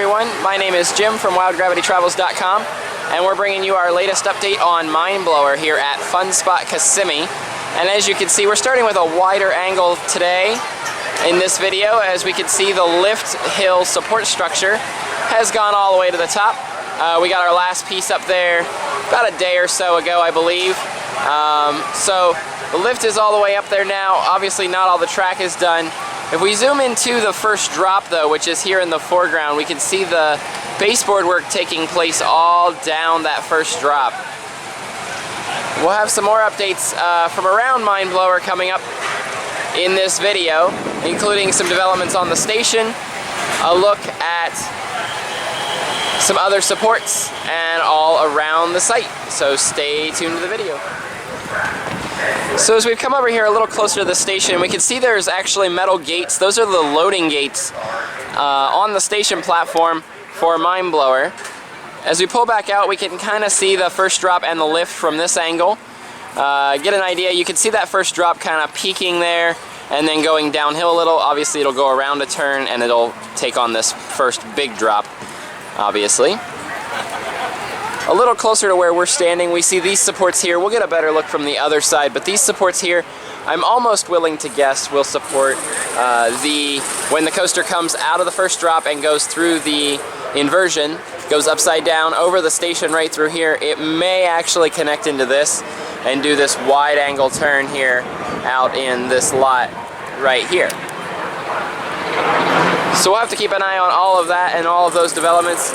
everyone, my name is Jim from WildGravityTravels.com, and we're bringing you our latest update on Mindblower here at Fun Spot Kissimmee. And as you can see, we're starting with a wider angle today in this video. As we can see, the lift hill support structure has gone all the way to the top. We got our last piece up there about a day or so ago, I believe. So the lift is all the way up there now. Obviously not all the track is done. If we zoom into the first drop though, which is here in the foreground, we can see the baseboard work taking place all down that first drop. We'll have some more updates from around Mindblower coming up in this video, including some developments on the station, a look at some other supports, and all around the site. So stay tuned to the video. So as we've come over here a little closer to the station, we can see there's actually metal gates. Those are the loading gates on the station platform for Mindblower. As we pull back out, we can kind of see the first drop and the lift from this angle. Get an idea, you can see that first drop kind of peaking there and then going downhill a little. Obviously it'll go around a turn and it'll take on this first big drop, obviously. A little closer to where we're standing, we see these supports here. We'll get a better look from the other side, but these supports here, I'm almost willing to guess will support when the coaster comes out of the first drop and goes through the inversion, goes upside down over the station right through here, it may actually connect into this and do this wide angle turn here out in this lot right here. So we'll have to keep an eye on all of that and all of those developments.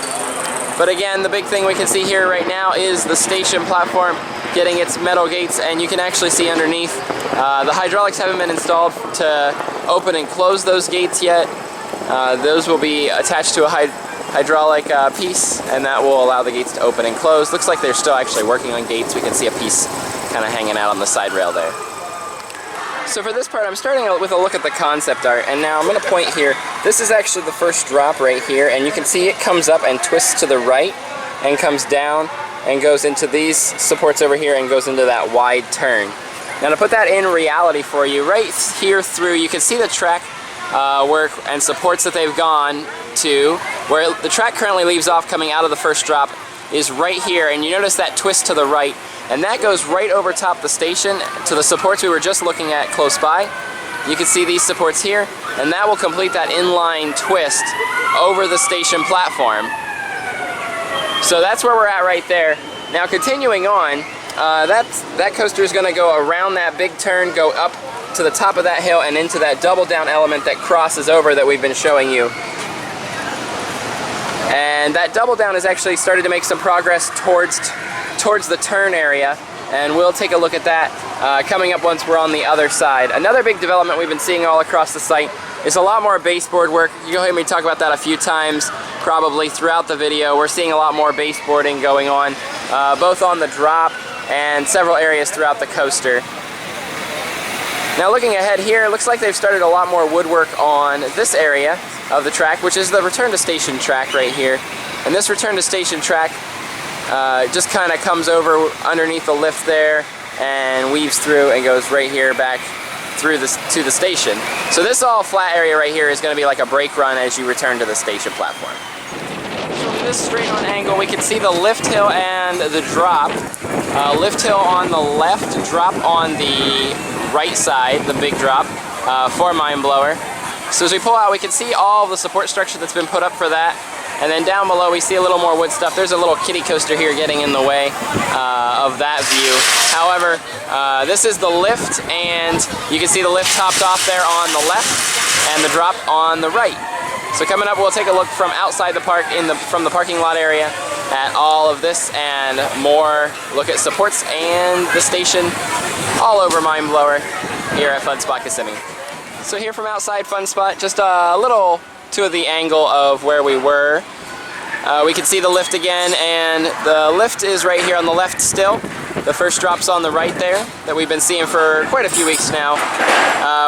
But again, the big thing we can see here right now is the station platform getting its metal gates, and you can actually see underneath. The hydraulics haven't been installed to open and close those gates yet. Those will be attached to a hydraulic piece, and that will allow the gates to open and close. Looks like they're still actually working on gates. We can see a piece kind of hanging out on the side rail there. So for this part, I'm starting with a look at the concept art, and now I'm going to point here. This is actually the first drop right here, and you can see it comes up and twists to the right and comes down and goes into these supports over here and goes into that wide turn. Now to put that in reality for you, right here through, you can see the track work and supports that they've gone to. Where the track currently leaves off coming out of the first drop is right here, and you notice that twist to the right. And that goes right over top the station to the supports we were just looking at close by. You can see these supports here, and that will complete that inline twist over the station platform. So that's where we're at right there. Now continuing on, that coaster is going to go around that big turn, go up to the top of that hill and into that double down element that crosses over that we've been showing you. And that double down has actually started to make some progress towards the turn area, and we'll take a look at that coming up once we're on the other side. Another big development we've been seeing all across the site is a lot more baseboard work. You'll hear me talk about that a few times probably throughout the video. We're seeing a lot more baseboarding going on, both on the drop and several areas throughout the coaster. Now looking ahead here, it looks like they've started a lot more woodwork on this area of the track, which is the return to station track right here. And this return to station track just kind of comes over underneath the lift there and weaves through and goes right here back through to the station. So this all flat area right here is going to be like a brake run as you return to the station platform. So from this straight on angle, we can see the lift hill and the drop. Lift hill on the left, drop on the right side, the big drop for Mindblower. So as we pull out, we can see all the support structure that's been put up for that. And then down below we see a little more wood stuff. There's a little kiddie coaster here getting in the way of that view. However, this is the lift, and you can see the lift topped off there on the left and the drop on the right. So coming up, we'll take a look from outside the park, from the parking lot area, at all of this and more. Look at supports and the station all over Mindblower here at Fun Spot Kissimmee. So here from outside Fun Spot, just a little to the angle of where we were. We can see the lift again, and the lift is right here on the left still. The first drop's on the right there that we've been seeing for quite a few weeks now.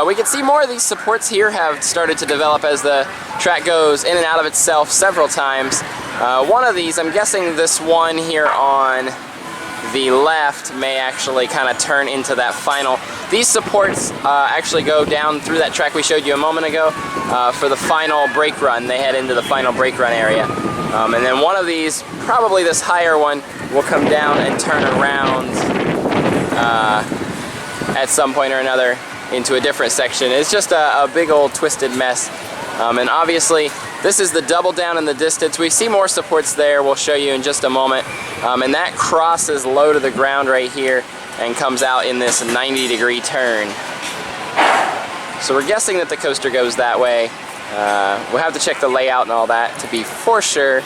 We can see more of these supports here have started to develop as the track goes in and out of itself several times. One of these, I'm guessing this one here on the left may actually kind of turn into that final. These supports actually go down through that track we showed you a moment ago for the final brake run. They head into the final brake run area. And then one of these, probably this higher one, will come down and turn around at some point or another into a different section. It's just a big old twisted mess. And obviously, this is the double down in the distance. We see more supports there, we'll show you in just a moment. And that crosses low to the ground right here and comes out in this 90-degree turn. So we're guessing that the coaster goes that way. We'll have to check the layout and all that to be for sure.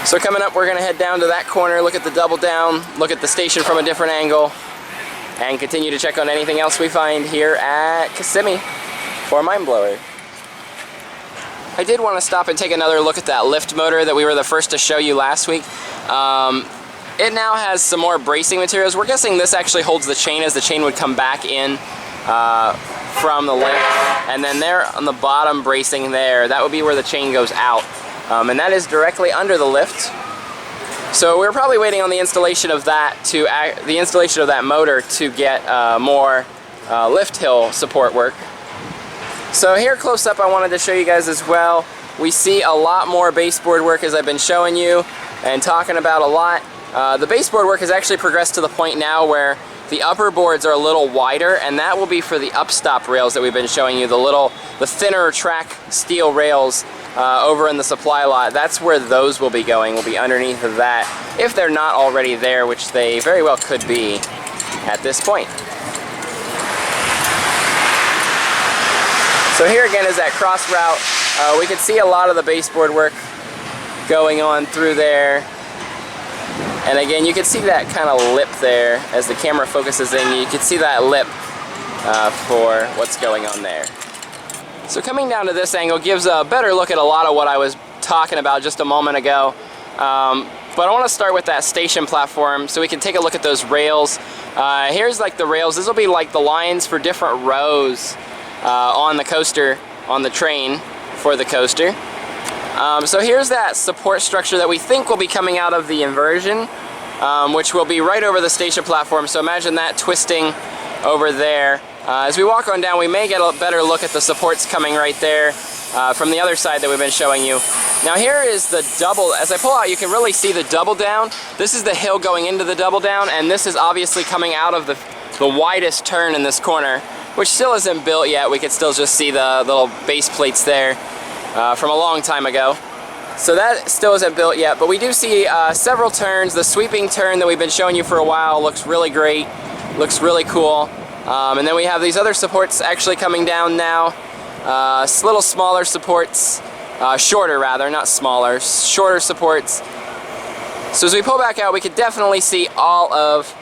So coming up, we're gonna head down to that corner, look at the double down, look at the station from a different angle, and continue to check on anything else we find here at Kissimmee for Mindblower. I did want to stop and take another look at that lift motor that we were the first to show you last week. It now has some more bracing materials. We're guessing this actually holds the chain, as the chain would come back in from the lift. And then there on the bottom bracing there, that would be where the chain goes out. And that is directly under the lift. So we're probably waiting on the installation of that motor to get more lift hill support work. So here close up, I wanted to show you guys as well. We see a lot more baseboard work, as I've been showing you and talking about a lot. The baseboard work has actually progressed to the point now where the upper boards are a little wider, and that will be for the upstop rails that we've been showing you, the thinner track steel rails over in the supply lot. That's where those will be going, will be underneath of that, if they're not already there, which they very well could be at this point. So here again is that cross route. We can see a lot of the baseboard work going on through there. And again, you can see that kind of lip there as the camera focuses in. You can see that lip for what's going on there. So coming down to this angle gives a better look at a lot of what I was talking about just a moment ago. But I want to start with that station platform so we can take a look at those rails. Here's like the rails. This will be like the lines for different rows on the coaster, on the train for the coaster. So here's that support structure that we think will be coming out of the inversion, which will be right over the station platform. So imagine that twisting over there. As we walk on down, we may get a better look at the supports coming right there from the other side that we've been showing you. Now here is the double. As I pull out, you can really see the double down. This is the hill going into the double down, and this is obviously coming out of the widest turn in this corner, which still isn't built yet. We could still just see the little base plates there from a long time ago. So that still isn't built yet, but we do see several turns. The sweeping turn that we've been showing you for a while looks really great, looks really cool. And then we have these other supports actually coming down now. Little smaller supports, shorter rather, not smaller, shorter supports. So as we pull back out, we could definitely see all of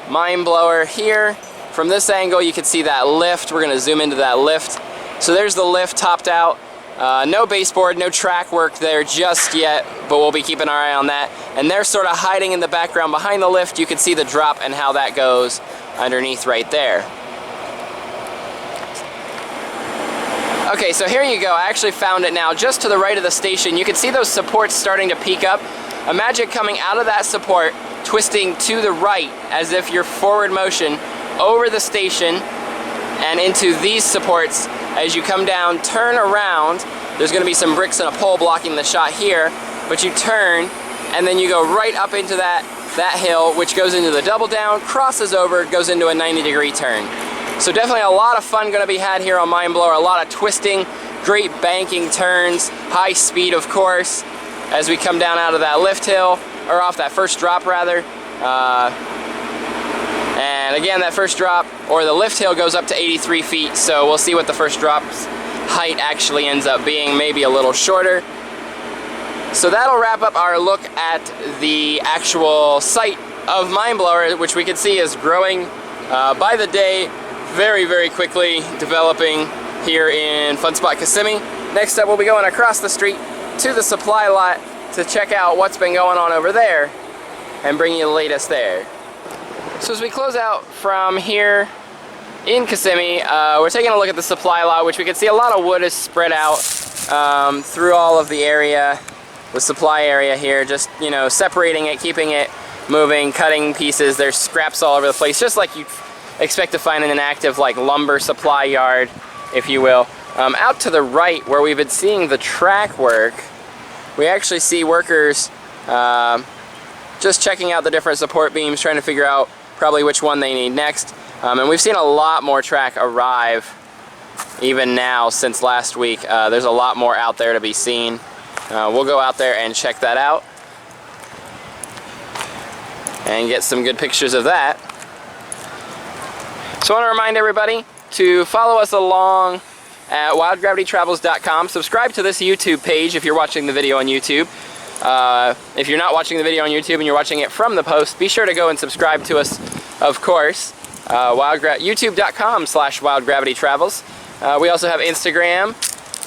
Mindblower here. From this angle, you can see that lift. We're going to zoom into that lift. So there's the lift topped out. No baseboard, no track work there just yet, but we'll be keeping our eye on that. And they're sort of hiding in the background behind the lift. You can see the drop and how that goes underneath right there. Okay, so here you go. I actually found it now. Just to the right of the station, you can see those supports starting to peak up. Imagine coming out of that support, twisting to the right as if you're forward motion over the station and into these supports. As you come down, turn around. There's going to be some bricks and a pole blocking the shot here, but you turn and then you go right up into that hill, which goes into the double down, crosses over, goes into a 90-degree turn. So definitely a lot of fun going to be had here on Mindblower. A lot of twisting, great banking turns, high speed of course, as we come down out of that lift hill, or off that first drop rather. And again, that first drop, or the lift hill, goes up to 83 feet, so we'll see what the first drop's height actually ends up being, maybe a little shorter. So that'll wrap up our look at the actual site of Mindblower, which we can see is growing by the day, very, very quickly developing here in Fun Spot Kissimmee. Next up, we'll be going across the street to the supply lot to check out what's been going on over there and bring you the latest there. So as we close out from here in Kissimmee, we're taking a look at the supply lot, which we can see a lot of wood is spread out through all of the area, the supply area here, just, you know, separating it, keeping it moving, cutting pieces. There's scraps all over the place, just like you'd expect to find in an active like lumber supply yard, if you will. Out to the right, where we've been seeing the track work, we actually see workers just checking out the different support beams, trying to figure out probably which one they need next. And we've seen a lot more track arrive even now since last week. There's a lot more out there to be seen. We'll go out there and check that out and get some good pictures of that. So I want to remind everybody to follow us along at WildGravityTravels.com. Subscribe to this YouTube page if you're watching the video on YouTube. If you're not watching the video on YouTube and you're watching it from the post, be sure to go and subscribe to us, of course. YouTube.com/WildGravityTravels. We also have Instagram,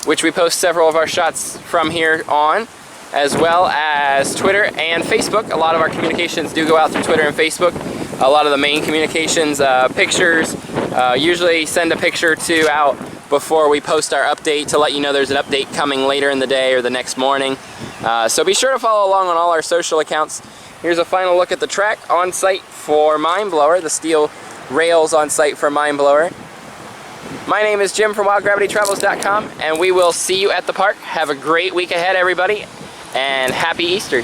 which we post several of our shots from here on, as well as Twitter and Facebook. A lot of our communications do go out through Twitter and Facebook. A lot of the main communications, pictures, usually send a picture or two out before we post our update to let you know there's an update coming later in the day or the next morning. So be sure to follow along on all our social accounts. Here's a final look at the track on site for Mindblower, the steel rails on site for Mindblower. My name is Jim from WildGravityTravels.com, and we will see you at the park. Have a great week ahead, everybody, and happy Easter.